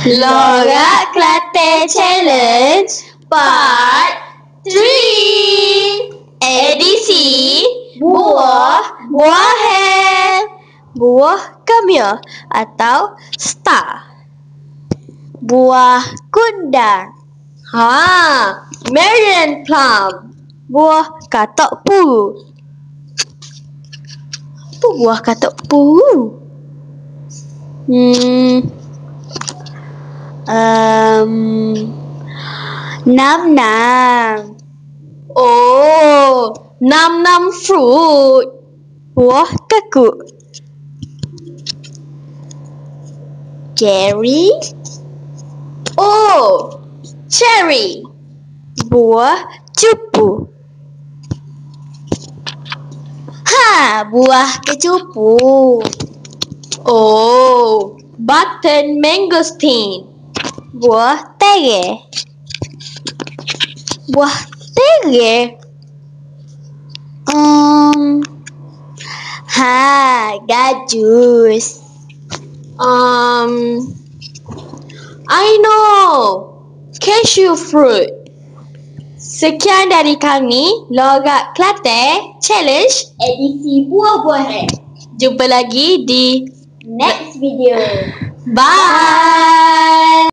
Lorak Kelantan Challenge Part 3 Edisi Buah-buahan Buah kamia atau star. Buah kundang. Marian plum. Buah katak puru. Apa buah katak puru? Nam-nam. Oh, nam-nam fruit. Buah kakuk. Cherry. Oh, cherry. Buah cupu. Buah kecupu. Oh, button mangosteen. Buah tere. Buah tere. Gajus. I know. Cashew fruit. Sekian dari kami, Lorak Kelantan Challenge edisi buah-buahan. Jumpa lagi di Next video. Bye.